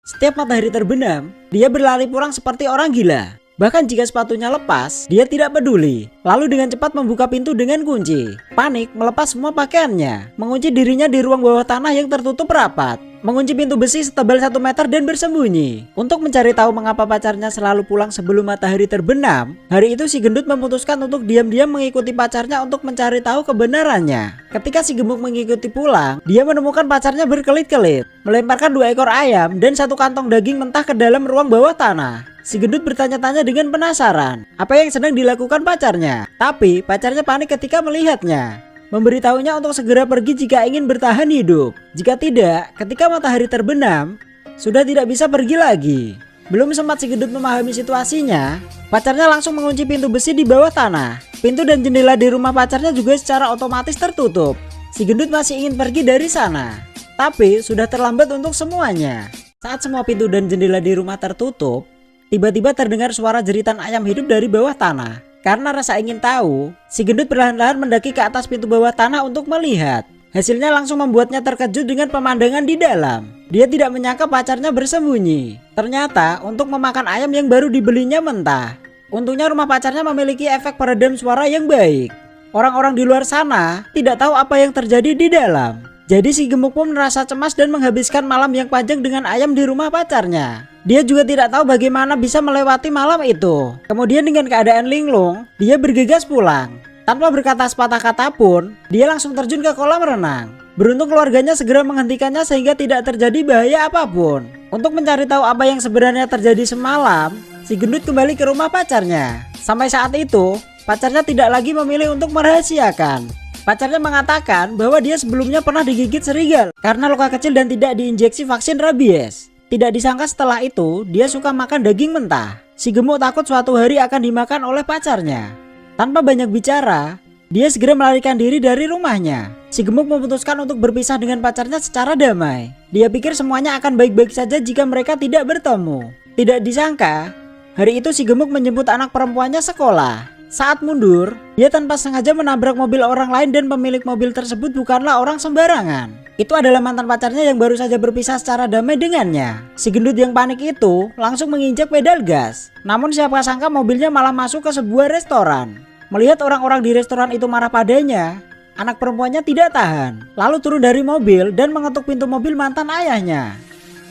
Setiap matahari terbenam, dia berlari pulang seperti orang gila. Bahkan jika sepatunya lepas, dia tidak peduli. Lalu dengan cepat membuka pintu dengan kunci. Panik, melepas semua pakaiannya, mengunci dirinya di ruang bawah tanah yang tertutup rapat. Mengunci pintu besi setebal 1 meter dan bersembunyi. Untuk mencari tahu mengapa pacarnya selalu pulang sebelum matahari terbenam, hari itu si gendut memutuskan untuk diam-diam mengikuti pacarnya untuk mencari tahu kebenarannya. Ketika si gemuk mengikuti pulang, dia menemukan pacarnya berkelit-kelit, melemparkan 2 ekor ayam dan 1 kantong daging mentah ke dalam ruang bawah tanah. Si gendut bertanya-tanya dengan penasaran apa yang sedang dilakukan pacarnya. Tapi pacarnya panik ketika melihatnya, memberitahunya untuk segera pergi jika ingin bertahan hidup. Jika tidak, ketika matahari terbenam, sudah tidak bisa pergi lagi. Belum sempat si gendut memahami situasinya, pacarnya langsung mengunci pintu besi di bawah tanah. Pintu dan jendela di rumah pacarnya juga secara otomatis tertutup. Si gendut masih ingin pergi dari sana, tapi sudah terlambat untuk semuanya. Saat semua pintu dan jendela di rumah tertutup, tiba-tiba terdengar suara jeritan ayam hidup dari bawah tanah. Karena rasa ingin tahu, si gendut perlahan-lahan mendaki ke atas pintu bawah tanah untuk melihat. Hasilnya langsung membuatnya terkejut dengan pemandangan di dalam. Dia tidak menyangka pacarnya bersembunyi. Ternyata untuk memakan ayam yang baru dibelinya mentah. Untungnya rumah pacarnya memiliki efek peredam suara yang baik. Orang-orang di luar sana tidak tahu apa yang terjadi di dalam. Jadi si gemuk pun merasa cemas dan menghabiskan malam yang panjang dengan ayam di rumah pacarnya. Dia juga tidak tahu bagaimana bisa melewati malam itu. Kemudian dengan keadaan linglung, dia bergegas pulang. Tanpa berkata sepatah kata pun, dia langsung terjun ke kolam renang. Beruntung keluarganya segera menghentikannya sehingga tidak terjadi bahaya apapun. Untuk mencari tahu apa yang sebenarnya terjadi semalam, si gendut kembali ke rumah pacarnya. Sampai saat itu, pacarnya tidak lagi memilih untuk merahasiakan. Pacarnya mengatakan bahwa dia sebelumnya pernah digigit serigala karena luka kecil dan tidak diinjeksi vaksin rabies. Tidak disangka setelah itu, dia suka makan daging mentah. Si gemuk takut suatu hari akan dimakan oleh pacarnya. Tanpa banyak bicara, dia segera melarikan diri dari rumahnya. Si gemuk memutuskan untuk berpisah dengan pacarnya secara damai. Dia pikir semuanya akan baik-baik saja jika mereka tidak bertemu. Tidak disangka, hari itu si gemuk menjemput anak perempuannya sekolah. Saat mundur, dia tanpa sengaja menabrak mobil orang lain dan pemilik mobil tersebut bukanlah orang sembarangan. Itu adalah mantan pacarnya yang baru saja berpisah secara damai dengannya. Si gendut yang panik itu langsung menginjak pedal gas. Namun siapa sangka mobilnya malah masuk ke sebuah restoran. Melihat orang-orang di restoran itu marah padanya, anak perempuannya tidak tahan. Lalu turun dari mobil dan mengetuk pintu mobil mantan ayahnya,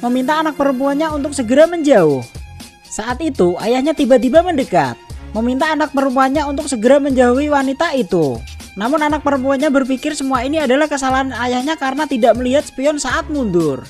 meminta anak perempuannya untuk segera menjauh. Saat itu ayahnya tiba-tiba mendekat, meminta anak perempuannya untuk segera menjauhi wanita itu. Namun anak perempuannya berpikir semua ini adalah kesalahan ayahnya karena tidak melihat spion saat mundur.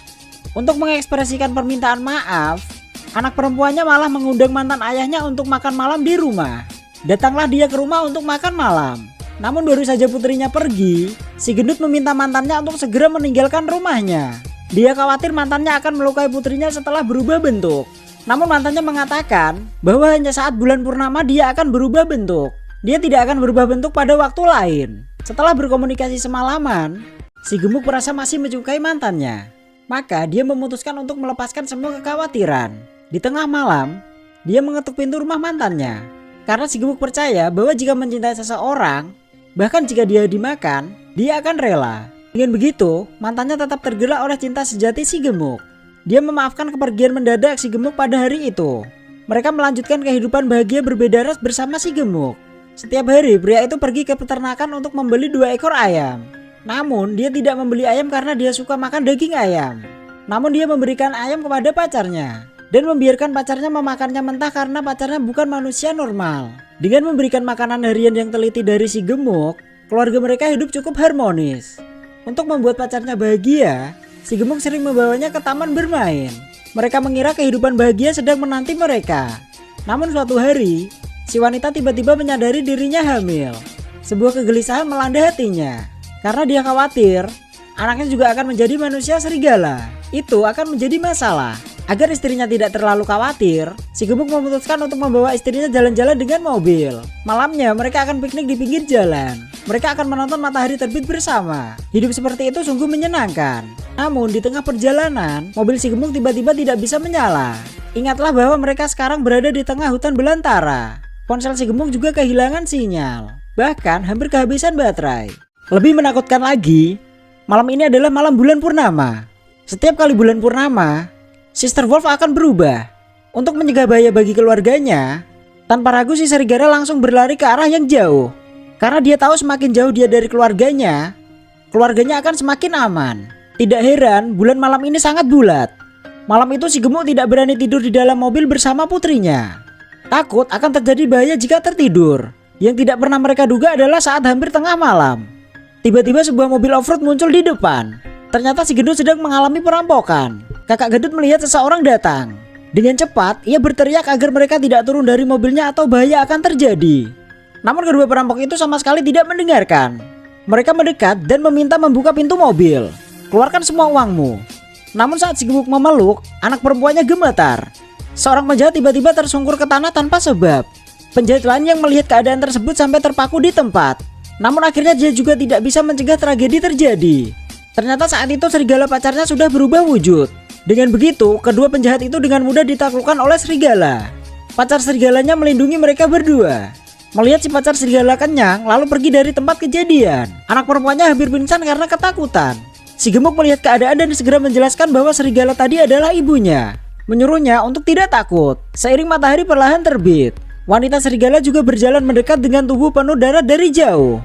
Untuk mengekspresikan permintaan maaf, anak perempuannya malah mengundang mantan ayahnya untuk makan malam di rumah. Datanglah dia ke rumah untuk makan malam. Namun baru saja putrinya pergi, si gendut meminta mantannya untuk segera meninggalkan rumahnya. Dia khawatir mantannya akan melukai putrinya setelah berubah bentuk. Namun mantannya mengatakan bahwa hanya saat bulan purnama dia akan berubah bentuk. Dia tidak akan berubah bentuk pada waktu lain. Setelah berkomunikasi semalaman, si gemuk merasa masih menyukai mantannya. Maka dia memutuskan untuk melepaskan semua kekhawatiran. Di tengah malam, dia mengetuk pintu rumah mantannya. Karena si gemuk percaya bahwa jika mencintai seseorang, bahkan jika dia dimakan, dia akan rela. Dengan begitu, mantannya tetap tergerak oleh cinta sejati si gemuk. Dia memaafkan kepergian mendadak si gemuk pada hari itu. Mereka melanjutkan kehidupan bahagia berbeda ras bersama si gemuk. Setiap hari pria itu pergi ke peternakan untuk membeli 2 ekor ayam. Namun dia tidak membeli ayam karena dia suka makan daging ayam. Namun dia memberikan ayam kepada pacarnya dan membiarkan pacarnya memakannya mentah karena pacarnya bukan manusia normal. Dengan memberikan makanan harian yang teliti dari si gemuk, keluarga mereka hidup cukup harmonis. Untuk membuat pacarnya bahagia, si gemuk sering membawanya ke taman bermain. Mereka mengira kehidupan bahagia sedang menanti mereka. Namun suatu hari, si wanita tiba-tiba menyadari dirinya hamil. Sebuah kegelisahan melanda hatinya, karena dia khawatir anaknya juga akan menjadi manusia serigala. Itu akan menjadi masalah. Agar istrinya tidak terlalu khawatir, si gemuk memutuskan untuk membawa istrinya jalan-jalan dengan mobil. Malamnya mereka akan piknik di pinggir jalan. Mereka akan menonton matahari terbit bersama. Hidup seperti itu sungguh menyenangkan. Namun di tengah perjalanan, mobil si gemuk tiba-tiba tidak bisa menyala. Ingatlah bahwa mereka sekarang berada di tengah hutan belantara. Ponsel si gemuk juga kehilangan sinyal, bahkan hampir kehabisan baterai. Lebih menakutkan lagi, malam ini adalah malam bulan purnama. Setiap kali bulan purnama, Sister Wolf akan berubah. Untuk mencegah bahaya bagi keluarganya, tanpa ragu si serigala langsung berlari ke arah yang jauh. Karena dia tahu semakin jauh dia dari keluarganya akan semakin aman. Tidak heran bulan malam ini sangat bulat. Malam itu si gemuk tidak berani tidur di dalam mobil bersama putrinya. Takut akan terjadi bahaya jika tertidur. Yang tidak pernah mereka duga adalah saat hampir tengah malam, tiba-tiba sebuah mobil off-road muncul di depan. Ternyata si gendut sedang mengalami perampokan. Kakak gendut melihat seseorang datang. Dengan cepat ia berteriak agar mereka tidak turun dari mobilnya atau bahaya akan terjadi. Namun kedua perampok itu sama sekali tidak mendengarkan. Mereka mendekat dan meminta membuka pintu mobil. Keluarkan semua uangmu. Namun saat si gemuk memeluk, anak perempuannya gemetar. Seorang penjahat tiba-tiba tersungkur ke tanah tanpa sebab. Penjahat lain yang melihat keadaan tersebut sampai terpaku di tempat. Namun akhirnya dia juga tidak bisa mencegah tragedi terjadi. Ternyata saat itu serigala pacarnya sudah berubah wujud. Dengan begitu, kedua penjahat itu dengan mudah ditaklukkan oleh serigala. Pacar serigalanya melindungi mereka berdua. Melihat si pacar serigala kenyang, lalu pergi dari tempat kejadian. Anak perempuannya hampir pingsan karena ketakutan. Si gemuk melihat keadaan dan segera menjelaskan bahwa serigala tadi adalah ibunya, menyuruhnya untuk tidak takut. Seiring matahari perlahan terbit, wanita serigala juga berjalan mendekat dengan tubuh penuh darah dari jauh.